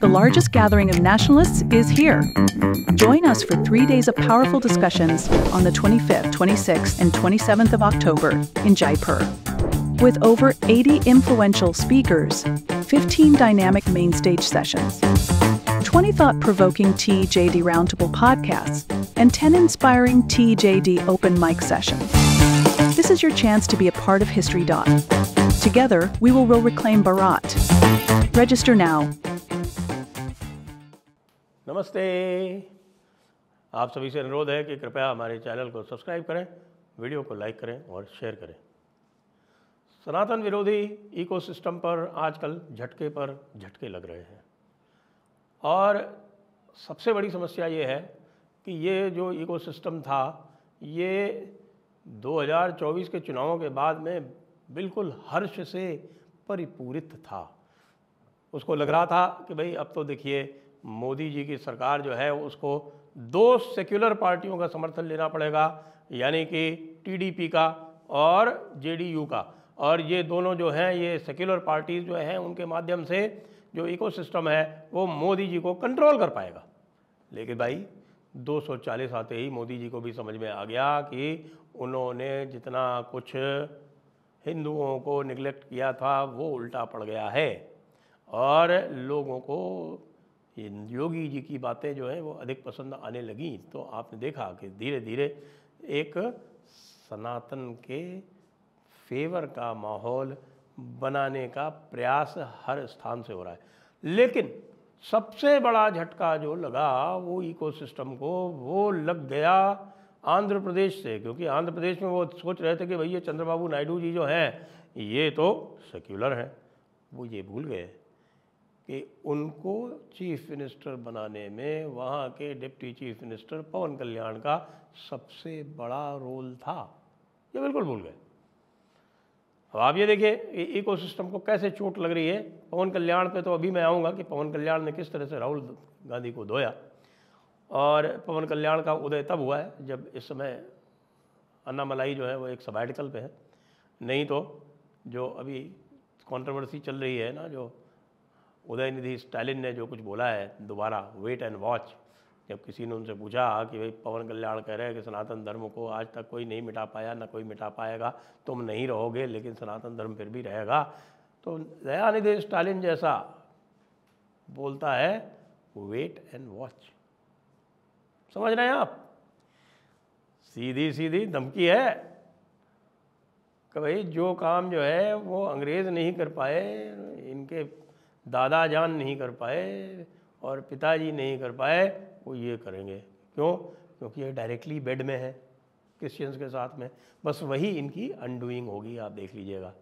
The largest gathering of nationalists is here. Join us for 3 days of powerful discussions on the 25th, 26th, and 27th of October in Jaipur. With over 80 influential speakers, 15 dynamic main stage sessions, 20 thought-provoking TJD Roundtable podcasts, and 10 inspiring TJD open mic sessions. This is your chance to be a part of History Dot. Together, we will reclaim Bharat. Register now. नमस्ते। आप सभी से अनुरोध है कि कृपया हमारे channel को सब्सक्राइब करें, वीडियो को लाइक करें और शेयर करें। सनातन विरोधी इकोसिस्टम पर आजकल झटके पर झटके लग रहे हैं और सबसे बड़ी समस्या ये है कि ये जो इकोसिस्टम था ये 2024 के चुनावों के बाद में बिल्कुल हर्ष से परिपूरित था। उसको लग रहा था कि भाई अब तो देखिए मोदी जी की सरकार जो है उसको दो सेक्युलर पार्टियों का समर्थन लेना पड़ेगा, यानी कि टीडीपी का और जेडीयू का, और ये दोनों जो हैं ये सेक्युलर पार्टीज जो हैं उनके माध्यम से जो इकोसिस्टम है वो मोदी जी को कंट्रोल कर पाएगा। लेकिन भाई 240 आते ही मोदी जी को भी समझ में आ गया कि उन्होंने जितना कुछ हिंदुओं को निगलेक्ट किया था वो उल्टा पड़ गया है और लोगों को योगी जी की बातें जो हैं वो अधिक पसंद आने लगी। तो आपने देखा कि धीरे धीरे एक सनातन के फेवर का माहौल बनाने का प्रयास हर स्थान से हो रहा है। लेकिन सबसे बड़ा झटका जो लगा वो इकोसिस्टम को वो लग गया आंध्र प्रदेश से, क्योंकि आंध्र प्रदेश में वो सोच रहे थे कि भई ये चंद्रबाबू नायडू जी जो हैं ये तो सेक्युलर हैं। वो ये भूल गए कि उनको चीफ मिनिस्टर बनाने में वहाँ के डिप्टी चीफ मिनिस्टर पवन कल्याण का सबसे बड़ा रोल था। ये बिल्कुल भूल गए। अब आप ये देखिए इकोसिस्टम को कैसे चोट लग रही है। पवन कल्याण पे तो अभी मैं आऊँगा कि पवन कल्याण ने किस तरह से राहुल गांधी को धोया, और पवन कल्याण का उदय तब हुआ है जब इस समय अन्नामलाई जो है वो एक सबैटिकल पे है। नहीं तो जो अभी कंट्रोवर्सी चल रही है ना, जो उदयनिधि स्टालिन ने जो कुछ बोला है दोबारा वेट एंड वॉच, जब किसी ने उनसे पूछा कि भाई पवन कल्याण कह रहे हैं कि सनातन धर्म को आज तक कोई नहीं मिटा पाया, ना कोई मिटा पाएगा, तुम नहीं रहोगे लेकिन सनातन धर्म फिर भी रहेगा, तो दयानिधि स्टालिन जैसा बोलता है वेट एंड वॉच। समझ रहे हैं आप? सीधी सीधी धमकी है कि भाई जो काम जो है वो अंग्रेज़ नहीं कर पाए, इनके दादा जान नहीं कर पाए और पिताजी नहीं कर पाए, वो ये करेंगे। क्यों? क्योंकि ये डायरेक्टली बेड में है क्रिश्चियंस के साथ में। बस वही इनकी अनडूइंग होगी, आप देख लीजिएगा।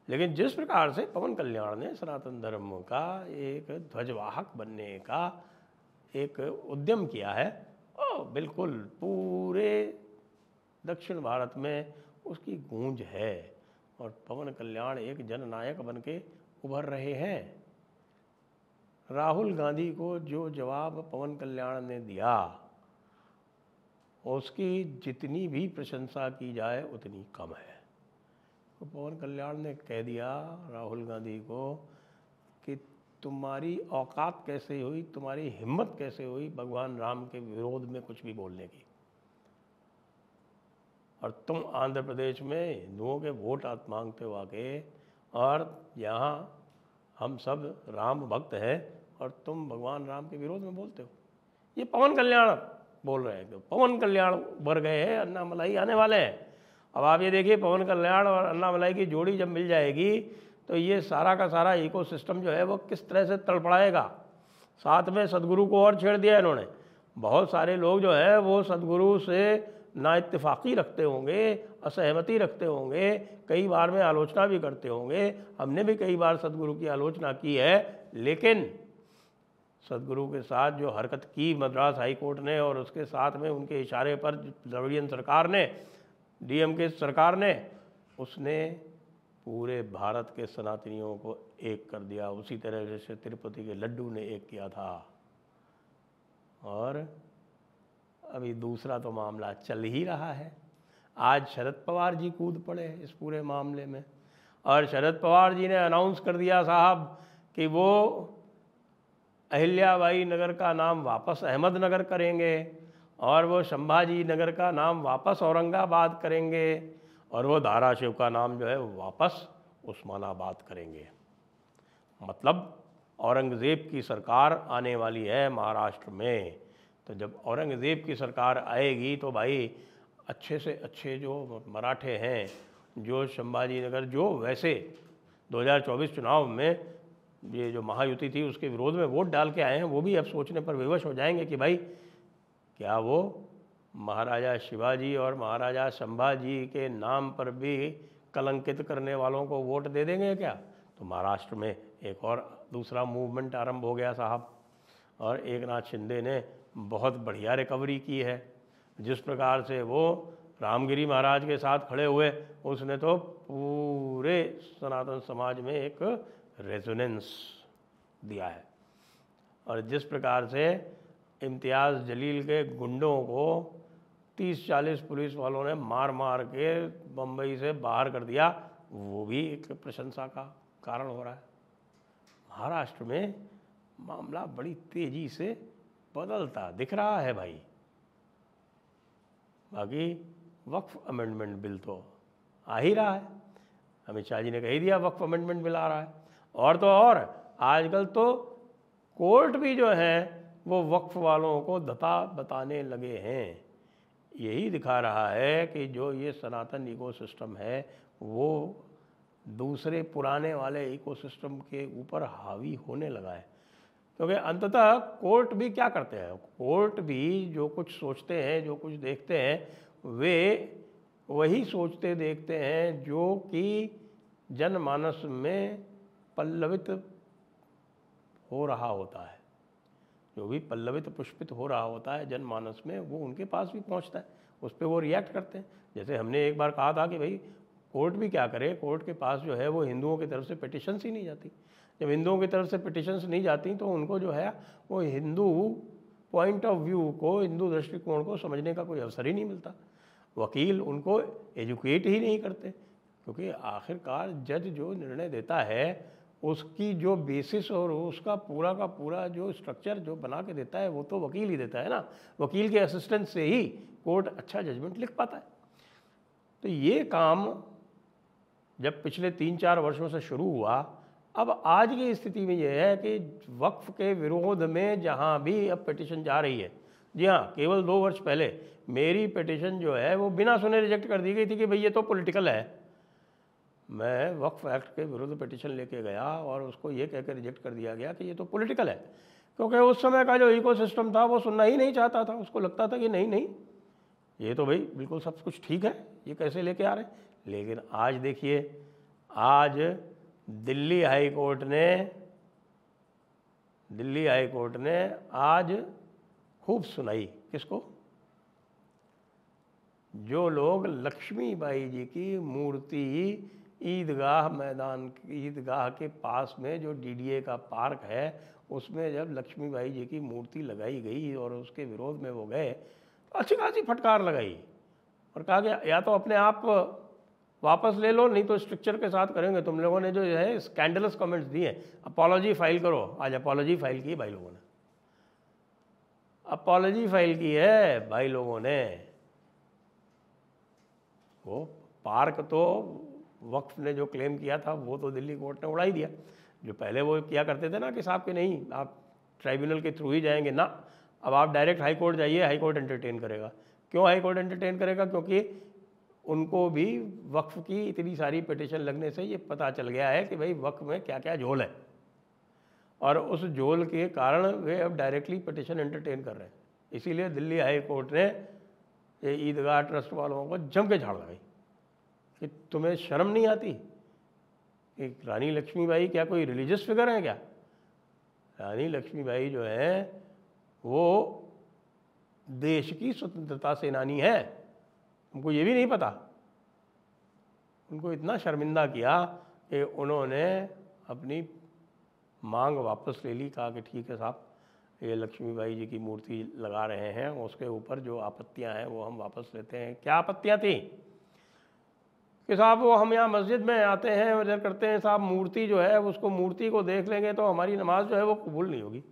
लेकिन जिस प्रकार से पवन कल्याण ने सनातन धर्म का एक ध्वजवाहक बनने का एक उद्यम किया है, बिल्कुल पूरे दक्षिण भारत में उसकी गूंज है और पवन कल्याण एक जननायक बन के उभर रहे हैं। राहुल गांधी को जो जवाब पवन कल्याण ने दिया उसकी जितनी भी प्रशंसा की जाए उतनी कम है। तो पवन कल्याण ने कह दिया राहुल गांधी को कि तुम्हारी औकात कैसे हुई, तुम्हारी हिम्मत कैसे हुई भगवान राम के विरोध में कुछ भी बोलने की, और तुम आंध्र प्रदेश में हिंदुओं के वोट मांगते हो आके, और यहाँ हम सब राम भक्त हैं और तुम भगवान राम के विरोध में बोलते हो। ये पवन कल्याण बोल रहे हैं। पवन कल्याण उभर गए हैं, अन्नामलाई आने वाले हैं। अब आप ये देखिए पवन कल्याण और अन्नामलाई की जोड़ी जब मिल जाएगी तो ये सारा का सारा इकोसिस्टम जो है वो किस तरह से तड़पड़ाएगा। साथ में सदगुरु को और छेड़ दिया इन्होंने। बहुत सारे लोग जो है वो सदगुरु से ना इत्तेफाकी रखते होंगे, असहमति रखते होंगे, कई बार में आलोचना भी करते होंगे। हमने भी कई बार सदगुरु की आलोचना की है, लेकिन सदगुरु के साथ जो हरकत की मद्रास हाई कोर्ट ने और उसके साथ में उनके इशारे पर द्रविड़ियन सरकार ने, डीएमके सरकार ने, उसने पूरे भारत के सनातनियों को एक कर दिया। उसी तरह जैसे तिरुपति के लड्डू ने एक किया था। और अभी दूसरा तो मामला चल ही रहा है। आज शरद पवार जी कूद पड़े इस पूरे मामले में, और शरद पवार जी ने अनाउंस कर दिया साहब कि वो अहिल्याबाई नगर का नाम वापस अहमदनगर करेंगे और वो संभाजी नगर का नाम वापस औरंगाबाद करेंगे और वो धाराशिव का नाम जो है वापस उस्मानाबाद करेंगे। मतलब औरंगज़ेब की सरकार आने वाली है महाराष्ट्र में। तो जब औरंगज़ेब की सरकार आएगी तो भाई अच्छे से अच्छे जो मराठे हैं, जो संभाजी नगर, जो वैसे 2024 चुनाव में ये जो महायुति थी उसके विरोध में वोट डाल के आए हैं, वो भी अब सोचने पर विवश हो जाएंगे कि भाई क्या वो महाराजा शिवाजी और महाराजा संभाजी के नाम पर भी कलंकित करने वालों को वोट दे देंगे क्या। तो महाराष्ट्र में एक और दूसरा मूवमेंट आरंभ हो गया साहब, और एकनाथ शिंदे ने बहुत बढ़िया रिकवरी की है। जिस प्रकार से वो रामगिरी महाराज के साथ खड़े हुए, उसने तो पूरे सनातन समाज में एक रेजोनेंस दिया है। और जिस प्रकार से इम्तियाज़ जलील के गुंडों को 30-40 पुलिस वालों ने मार मार के बम्बई से बाहर कर दिया, वो भी एक प्रशंसा का कारण हो रहा है। महाराष्ट्र में मामला बड़ी तेज़ी से बदलता दिख रहा है भाई। बाकी वक्फ अमेंडमेंट बिल तो आ ही रहा है, अमित शाह जी ने कह ही दिया वक्फ अमेंडमेंट बिल आ रहा है। और तो और आजकल तो कोर्ट भी जो है वो वक्फ वालों को धता बताने लगे हैं। यही दिखा रहा है कि जो ये सनातन इकोसिस्टम है वो दूसरे पुराने वाले इकोसिस्टम के ऊपर हावी होने लगा है। क्योंकि अंततः कोर्ट भी क्या करते हैं, कोर्ट भी जो कुछ सोचते हैं, जो कुछ देखते हैं, वे वही सोचते देखते हैं जो कि जनमानस में पल्लवित हो रहा होता है। जो भी पल्लवित पुष्पित हो रहा होता है जनमानस में, वो उनके पास भी पहुंचता है, उस पर वो रिएक्ट करते हैं। जैसे हमने एक बार कहा था कि भाई कोर्ट भी क्या करे, कोर्ट के पास जो है वो हिंदुओं की तरफ से पिटिशन्स ही नहीं जाती। जब हिंदुओं की तरफ से पिटिशन्स नहीं जाती तो उनको जो है वो हिंदू पॉइंट ऑफ व्यू को, हिंदू दृष्टिकोण को समझने का कोई अवसर ही नहीं मिलता। वकील उनको एजुकेट ही नहीं करते, क्योंकि आखिरकार जज जो निर्णय देता है उसकी जो बेसिस और उसका पूरा का पूरा जो स्ट्रक्चर जो बना के देता है वो तो वकील ही देता है ना। वकील के असिस्टेंस से ही कोर्ट अच्छा जजमेंट लिख पाता है। तो ये काम जब पिछले 3-4 वर्षों से शुरू हुआ, अब आज की स्थिति में ये है कि वक्फ के विरोध में जहाँ भी अब पिटिशन जा रही है, जी हाँ, केवल 2 वर्ष पहले मेरी पिटिशन जो है वो बिना सुने रिजेक्ट कर दी गई थी कि भाई ये तो पॉलिटिकल है। मैं वक्फ एक्ट के विरुद्ध पिटिशन लेके गया और उसको ये कहकर रिजेक्ट कर दिया गया कि ये तो पॉलिटिकल है, क्योंकि उस समय का जो इकोसिस्टम था वो सुनना ही नहीं चाहता था। उसको लगता था कि नहीं ये तो भाई बिल्कुल सब कुछ ठीक है, ये कैसे लेके आ रहे हैं। लेकिन आज देखिए, आज दिल्ली हाई कोर्ट ने आज खूब सुनाई किसको, जो लोग लक्ष्मीबाई जी की मूर्ति ईदगाह के पास में जो डीडीए का पार्क है उसमें जब लक्ष्मीबाई जी की मूर्ति लगाई गई और उसके विरोध में वो गए तो अच्छी खासी फटकार लगाई और कहा गया या तो अपने आप वापस ले लो, नहीं तो स्ट्रक्चर के साथ करेंगे। तुम लोगों ने जो है स्कैंडलस कमेंट्स दिए, अपॉलॉजी फाइल करो। आज अपॉलॉजी फाइल की भाई लोगों ने, अपॉलॉजी फाइल की है भाई लोगों ने। वो पार्क तो वक्फ ने जो क्लेम किया था वो तो दिल्ली कोर्ट ने उड़ा ही दिया। जो पहले वो किया करते थे ना कि साहब के नहीं, आप ट्राइब्यूनल के थ्रू ही जाएंगे ना, अब आप डायरेक्ट हाई कोर्ट जाइए, हाई कोर्ट एंटरटेन करेगा। क्यों हाई कोर्ट एंटरटेन करेगा? क्योंकि उनको भी वक्फ की इतनी सारी पिटिशन लगने से ये पता चल गया है कि भाई वक्फ में क्या क्या झोल है, और उस झोल के कारण वे अब डायरेक्टली पिटिशन एंटरटेन कर रहे हैं। इसीलिए दिल्ली हाई कोर्ट ने ये ईदगाह ट्रस्ट वालों को जम के झाड़ लगाई कि तुम्हें शर्म नहीं आती कि रानी लक्ष्मीबाई क्या कोई रिलीजियस फिगर है क्या? रानी लक्ष्मीबाई जो है वो देश की स्वतंत्रता सेनानी है, उनको ये भी नहीं पता। उनको इतना शर्मिंदा किया कि उन्होंने अपनी मांग वापस ले ली, कहा कि ठीक है साहब, ये लक्ष्मीबाई जी की मूर्ति लगा रहे हैं, उसके ऊपर जो आपत्तियां हैं वो हम वापस लेते हैं। क्या आपत्तियां थी कि साहब वो हम यहाँ मस्जिद में आते हैं इधर करते हैं, साहब मूर्ति जो है उसको, मूर्ति को देख लेंगे तो हमारी नमाज जो है वो कबूल नहीं होगी।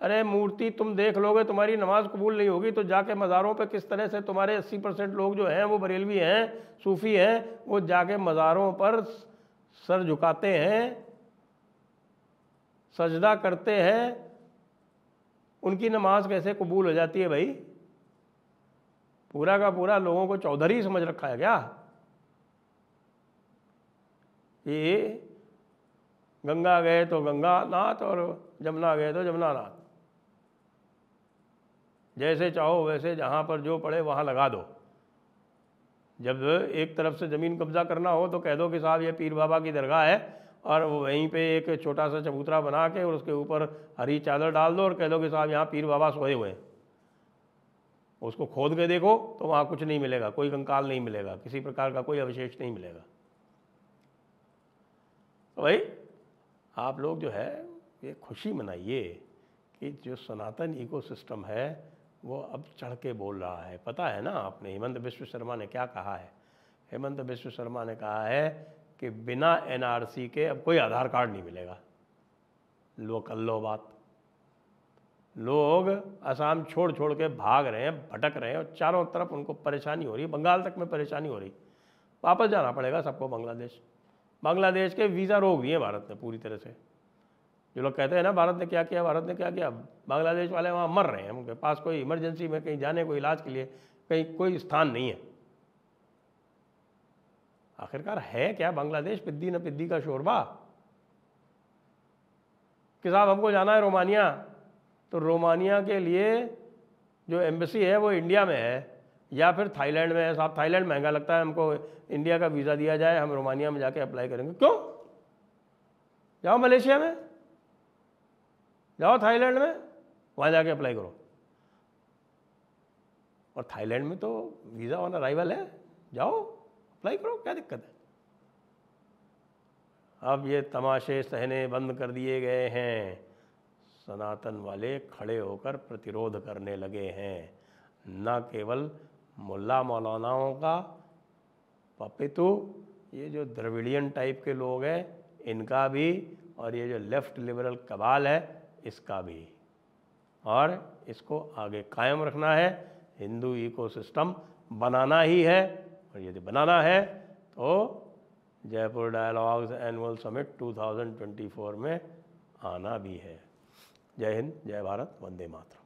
अरे मूर्ति तुम देख लोगे तुम्हारी नमाज कबूल नहीं होगी तो जाके मज़ारों पे किस तरह से तुम्हारे 80% लोग जो हैं वो बरेलवी हैं, सूफ़ी हैं, वो जाके मज़ारों पर सर झुकाते हैं, सजदा करते हैं, उनकी नमाज कैसे कबूल हो जाती है भाई? पूरा का पूरा लोगों को चौधरी समझ रखा है क्या? ये गंगा गए तो गंगा नाथ और जमुना गए तो जमुना नाथ, जैसे चाहो वैसे जहाँ पर जो पड़े वहाँ लगा दो। जब एक तरफ से ज़मीन कब्जा करना हो तो कह दो कि साहब ये पीर बाबा की दरगाह है, और वहीं पे एक छोटा सा चबूतरा बना के और उसके ऊपर हरी चादर डाल दो और कह दो कि साहब यहाँ पीर बाबा सोए हुए हैं। उसको खोद के देखो तो वहाँ कुछ नहीं मिलेगा, कोई कंकाल नहीं मिलेगा, किसी प्रकार का कोई अवशेष नहीं मिलेगा। तो भाई आप लोग जो है ये खुशी मनाइए कि जो सनातन इकोसिस्टम है वो अब चढ़ के बोल रहा है। पता है ना आपने हिमंत बिश्व शर्मा ने क्या कहा है? हिमंत बिश्व शर्मा ने कहा है कि बिना एनआरसी के अब कोई आधार कार्ड नहीं मिलेगा। लो कर लो बात। लोग असम छोड़ छोड़ के भाग रहे हैं, भटक रहे हैं और चारों तरफ उनको परेशानी हो रही है, बंगाल तक में परेशानी हो रही। वापस जाना पड़ेगा सबको बांग्लादेश। बांग्लादेश के वीज़ा रोक दिए भारत ने पूरी तरह से। जो लोग कहते हैं ना भारत ने क्या किया, भारत ने क्या किया, बांग्लादेश वाले वहाँ मर रहे हैं, उनके पास कोई इमरजेंसी में कहीं जाने, कोई इलाज के लिए कहीं कोई स्थान नहीं है। आखिरकार है क्या बांग्लादेश? पिद्दी न पिद्दी का शोरबा कि साहब हमको जाना है रोमानिया, तो रोमानिया के लिए जो एम्बेसी है वो इंडिया में है या फिर थाईलैंड में है। साहब थाईलैंड महंगा लगता है, हमको इंडिया का वीज़ा दिया जाए, हम रोमानिया में जाके अप्लाई करेंगे। क्यों? जाओ मलेशिया में, जाओ थाईलैंड में, वहाँ जाके अप्लाई करो। और थाईलैंड में तो वीज़ा ऑन अराइवल है, जाओ अप्लाई करो, क्या दिक्कत है? अब ये तमाशे सहने बंद कर दिए गए हैं, सनातन वाले खड़े होकर प्रतिरोध करने लगे हैं। न केवल मुल्ला मौलानाओं का, पपितू, ये जो द्रविडियन टाइप के लोग हैं इनका भी, और ये जो लेफ्ट लिबरल कबाल है इसका भी। और इसको आगे कायम रखना है, हिंदू इकोसिस्टम बनाना ही है। और यदि बनाना है तो जयपुर डायलॉग्स एनुअल समिट 2024 में आना भी है। जय हिंद, जय भारत, वंदे मातरम।